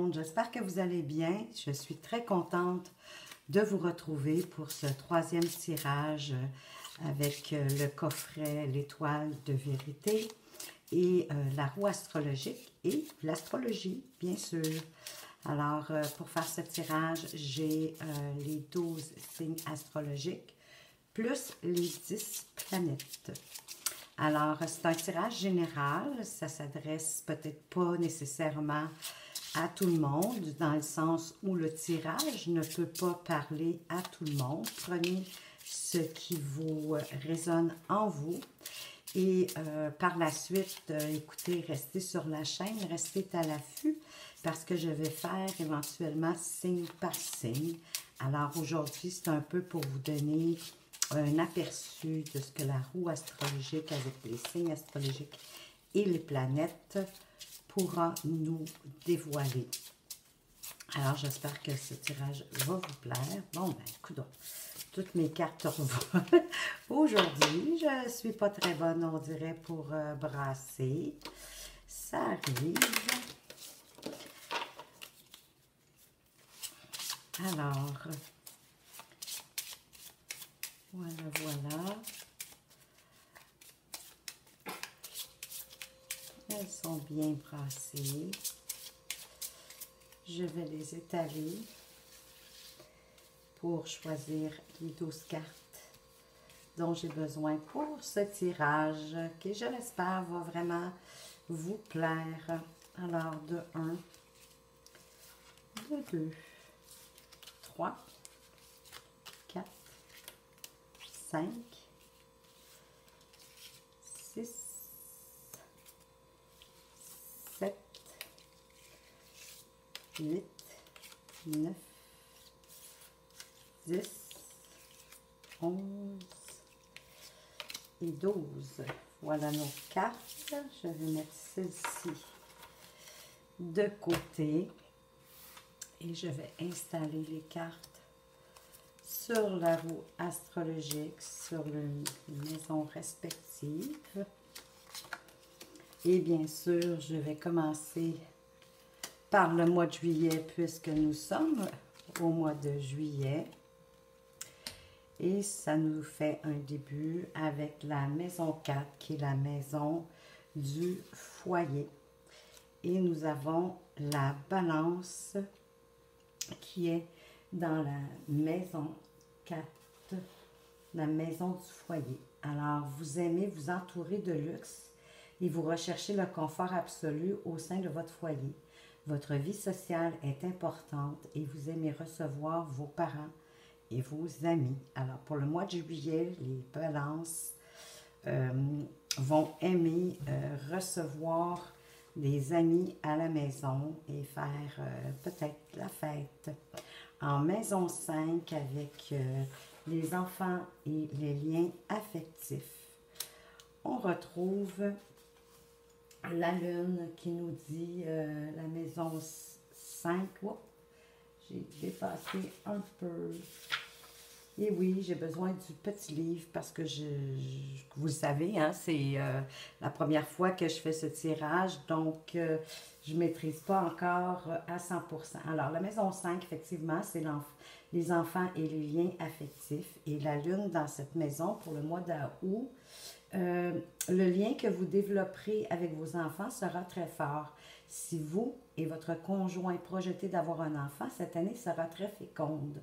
monde, j'espère que vous allez bien. Je suis très contente de vous retrouver pour ce troisième tirage avec le coffret L'étoile de vérité et la roue astrologique et l'astrologie, bien sûr. Alors, pour faire ce tirage, j'ai les 12 signes astrologiques plus les 10 planètes. Alors, c'est un tirage général, ça s'adresse peut-être pas nécessairement à tout le monde, dans le sens où le tirage ne peut pas parler à tout le monde. Prenez ce qui vous résonne en vous. Et par la suite, écoutez, restez sur la chaîne, restez à l'affût, parce que je vais faire éventuellement signe par signe. Alors aujourd'hui, c'est un peu pour vous donner un aperçu de ce que la roue astrologique avec les signes astrologiques et les planètes pourra nous dévoiler. Alors, j'espère que ce tirage va vous plaire. Bon, ben, coudonc, toutes mes cartes revolent. Aujourd'hui, je ne suis pas très bonne, on dirait, pour brasser. Ça arrive. Alors, voilà. Elles sont bien brassées. Je vais les étaler pour choisir les 12 cartes dont j'ai besoin pour ce tirage qui, je l'espère, va vraiment vous plaire. Alors, de 1, de 2, 3, 4, 5, 6, 7, 8, 9, 10, 11 et 12. Voilà nos cartes. Je vais mettre celle-ci de côté et je vais installer les cartes sur la roue astrologique, sur les maisons respectives. Et bien sûr, je vais commencer par le mois de juillet, puisque nous sommes au mois de juillet. Et ça nous fait un début avec la maison 4, qui est la maison du foyer. Et nous avons la balance qui est dans la maison 4, la maison du foyer. Alors, vous aimez vous entourer de luxe et vous recherchez le confort absolu au sein de votre foyer. Votre vie sociale est importante et vous aimez recevoir vos parents et vos amis. Alors, pour le mois de juillet, les balances vont aimer recevoir des amis à la maison et faire peut-être la fête. En maison 5, avec les enfants et les liens affectifs, on retrouve la lune qui nous dit la maison 5. Oh, j'ai dépassé un peu. Et oui, j'ai besoin du petit livre parce que vous le savez, hein, c'est la première fois que je fais ce tirage, donc je ne maîtrise pas encore à 100%. Alors, la maison 5, effectivement, c'est les enfants et les liens affectifs. Et la lune dans cette maison pour le mois d'août, le lien que vous développerez avec vos enfants sera très fort. Si vous et votre conjoint projetez d'avoir un enfant, cette année sera très féconde.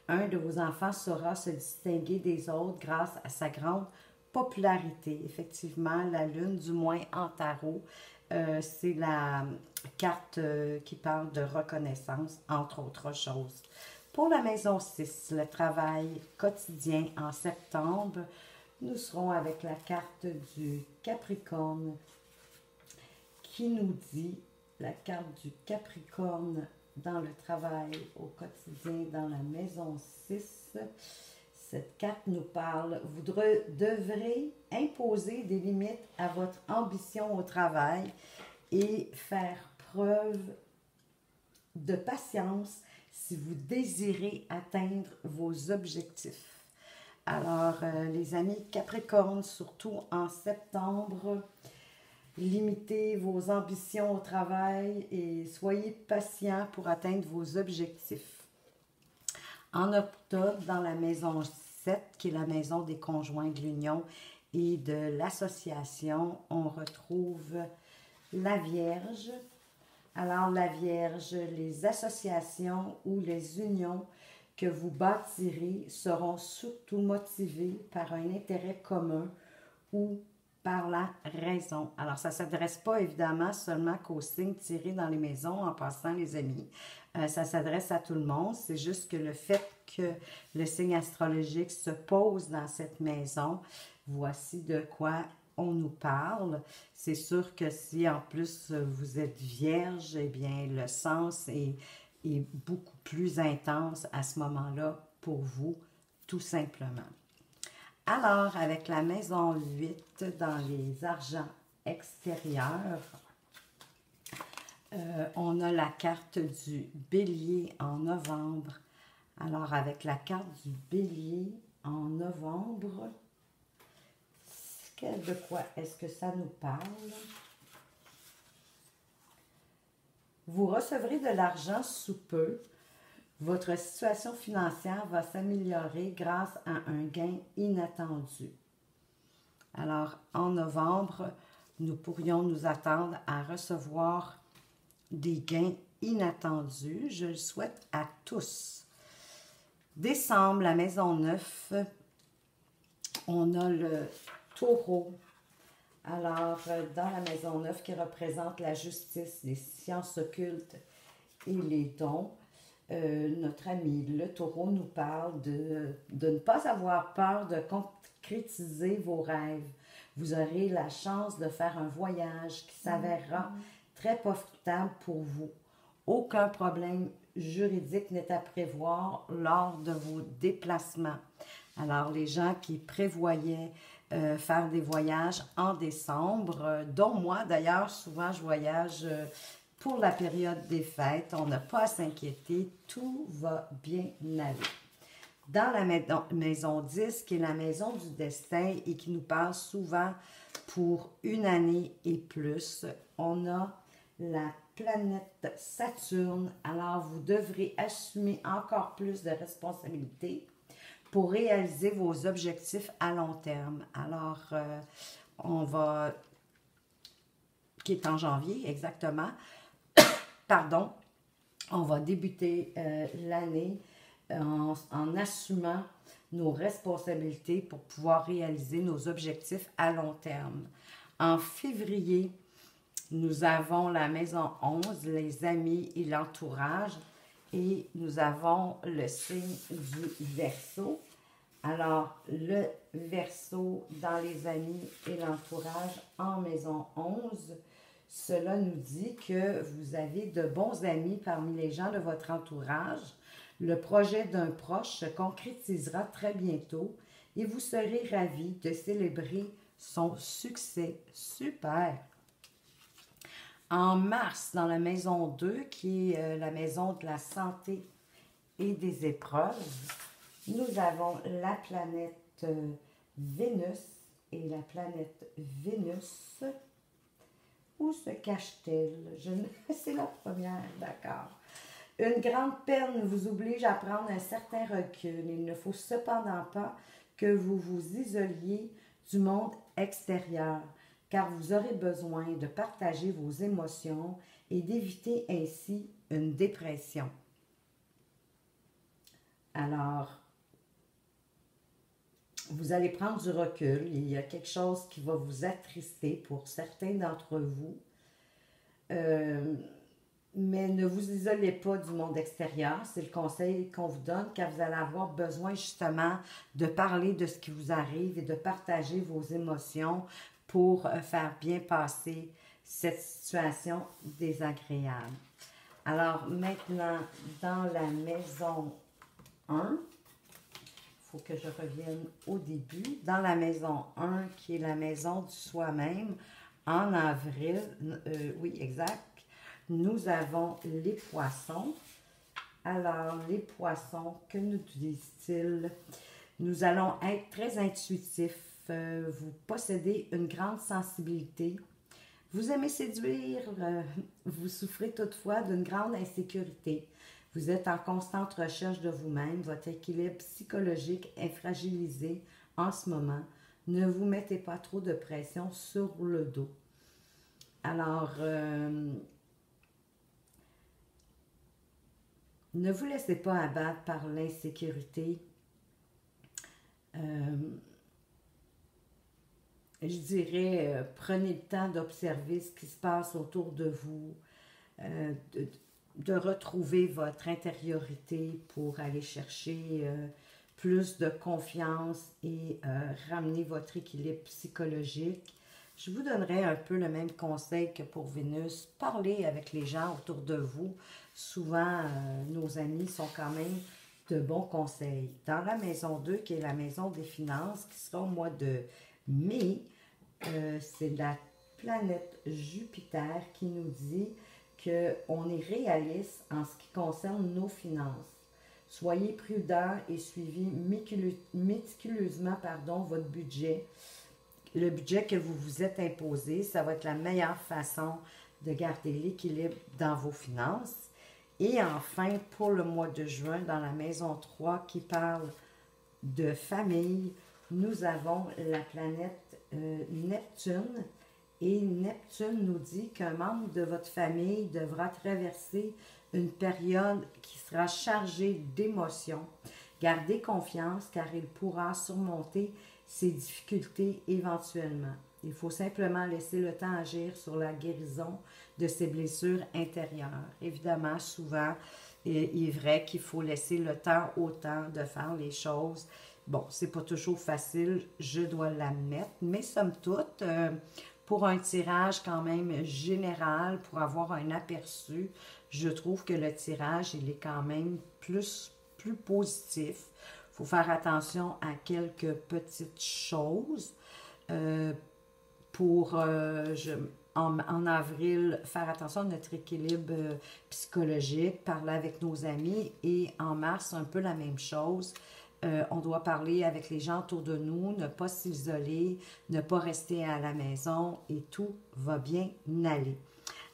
Un de vos enfants saura se distinguer des autres grâce à sa grande popularité. Effectivement, la lune, du moins en tarot, c'est la carte qui parle de reconnaissance, entre autres choses. Pour la maison 6, le travail quotidien en septembre, nous serons avec la carte du Capricorne qui nous dit, la carte du Capricorne dans le travail au quotidien dans la maison 6. Cette carte nous parle, vous devrez imposer des limites à votre ambition au travail et faire preuve de patience si vous désirez atteindre vos objectifs. Alors, les amis Capricorne, surtout en septembre, limitez vos ambitions au travail et soyez patient pour atteindre vos objectifs. En octobre, dans la maison 7, qui est la maison des conjoints de l'union et de l'association, on retrouve la Vierge. Alors, la Vierge, les associations ou les unions que vous bâtirez seront surtout motivées par un intérêt commun ou par la raison. Alors, ça ne s'adresse pas évidemment seulement qu'aux signes tirés dans les maisons en passant, les amis. Ça s'adresse à tout le monde. C'est juste que le fait que le signe astrologique se pose dans cette maison, voici de quoi on nous parle. C'est sûr que si en plus vous êtes vierge, eh bien le sens est beaucoup plus intense à ce moment-là pour vous, tout simplement. Alors, avec la maison 8 dans les argents extérieurs, on a la carte du bélier en novembre. Alors, avec la carte du bélier en novembre, de quoi est-ce que ça nous parle? Vous recevrez de l'argent sous peu. Votre situation financière va s'améliorer grâce à un gain inattendu. Alors, en novembre, nous pourrions nous attendre à recevoir des gains inattendus. Je le souhaite à tous. Décembre, la maison 9, on a le Taureau. Alors, dans la maison 9 qui représente la justice, les sciences occultes et les dons, notre ami le Taureau nous parle de ne pas avoir peur de concrétiser vos rêves. Vous aurez la chance de faire un voyage qui s'avérera très profitable pour vous. Aucun problème juridique n'est à prévoir lors de vos déplacements. Alors, les gens qui prévoyaient faire des voyages en décembre, dont moi d'ailleurs, souvent je voyage pour la période des fêtes, on n'a pas à s'inquiéter, tout va bien aller. Dans la maison 10, qui est la maison du destin et qui nous parle souvent pour une année et plus, on a la planète Saturne. Alors, vous devrez assumer encore plus de responsabilités pour réaliser vos objectifs à long terme. Alors, on va, qui est en janvier exactement, pardon, on va débuter l'année en assumant nos responsabilités pour pouvoir réaliser nos objectifs à long terme. En février, nous avons la maison 11, les amis et l'entourage, et nous avons le signe du Verseau. Alors, le Verseau dans les amis et l'entourage en maison 11, cela nous dit que vous avez de bons amis parmi les gens de votre entourage. Le projet d'un proche se concrétisera très bientôt et vous serez ravis de célébrer son succès. Super! En mars, dans la maison 2, qui est la maison de la santé et des épreuves, nous avons la planète Vénus. Et la planète Vénus, où se cache-t-elle? C'est la première, d'accord. Une grande peine vous oblige à prendre un certain recul. Il ne faut cependant pas que vous vous isoliez du monde extérieur, car vous aurez besoin de partager vos émotions et d'éviter ainsi une dépression. Alors, vous allez prendre du recul. Il y a quelque chose qui va vous attrister pour certains d'entre vous. Mais ne vous isolez pas du monde extérieur. C'est le conseil qu'on vous donne, car vous allez avoir besoin justement de parler de ce qui vous arrive et de partager vos émotions pour faire bien passer cette situation désagréable. Alors maintenant, dans la maison 1, il faut que je revienne au début. Dans la maison 1, qui est la maison du soi-même, en avril, oui, exact, nous avons les poissons. Alors, les poissons, que nous disent-ils? Nous allons être très intuitifs. Vous possédez une grande sensibilité. Vous aimez séduire, vous souffrez toutefois d'une grande insécurité. Vous êtes en constante recherche de vous-même. Votre équilibre psychologique est fragilisé en ce moment. Ne vous mettez pas trop de pression sur le dos. Alors, ne vous laissez pas abattre par l'insécurité. Je dirais, prenez le temps d'observer ce qui se passe autour de vous, de retrouver votre intériorité pour aller chercher plus de confiance et ramener votre équilibre psychologique. Je vous donnerai un peu le même conseil que pour Vénus. Parlez avec les gens autour de vous. Souvent, nos amis sont quand même de bons conseils. Dans la maison 2, qui est la maison des finances, qui sera au mois de mai, c'est la planète Jupiter qui nous dit qu'on est réaliste en ce qui concerne nos finances. Soyez prudent et suivez méticuleusement votre budget. Le budget que vous vous êtes imposé, ça va être la meilleure façon de garder l'équilibre dans vos finances. Et enfin, pour le mois de juin, dans la maison 3 qui parle de famille, nous avons la planète Neptune. Et Neptune nous dit qu'un membre de votre famille devra traverser une période qui sera chargée d'émotions. Gardez confiance car il pourra surmonter ces difficultés éventuellement. Il faut simplement laisser le temps agir sur la guérison de ces blessures intérieures. Évidemment, souvent, il est vrai qu'il faut laisser le temps au temps de faire les choses. Bon, c'est pas toujours facile, je dois l'admettre, mais somme toute, pour un tirage quand même général, pour avoir un aperçu, je trouve que le tirage, il est quand même plus positif. Il faut faire attention à quelques petites choses. En avril, faire attention à notre équilibre psychologique, parler avec nos amis. Et en mars, un peu la même chose. On doit parler avec les gens autour de nous, ne pas s'isoler, ne pas rester à la maison et tout va bien aller.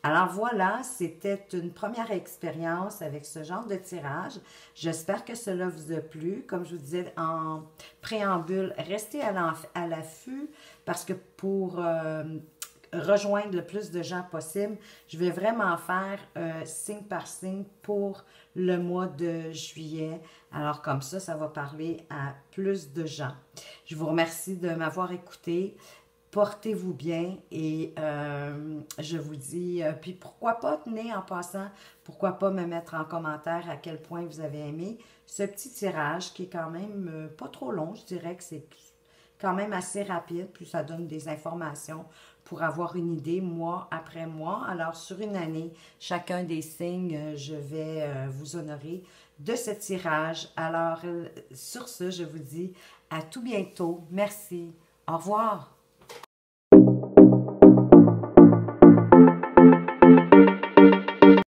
Alors voilà, c'était une première expérience avec ce genre de tirage. J'espère que cela vous a plu. Comme je vous disais en préambule, restez à l'affût parce que pour rejoindre le plus de gens possible, je vais vraiment faire signe par signe pour le mois de juillet. Alors comme ça va parler à plus de gens. Je vous remercie de m'avoir écouté. Portez-vous bien et je vous dis, puis pourquoi pas, tenez en passant, pourquoi pas me mettre en commentaire à quel point vous avez aimé ce petit tirage qui est quand même pas trop long, je dirais que c'est quand même assez rapide, puis ça donne des informations pour avoir une idée mois après mois. Alors sur une année, chacun des signes, je vais vous honorer de ce tirage. Alors sur ce, je vous dis à tout bientôt. Merci. Au revoir.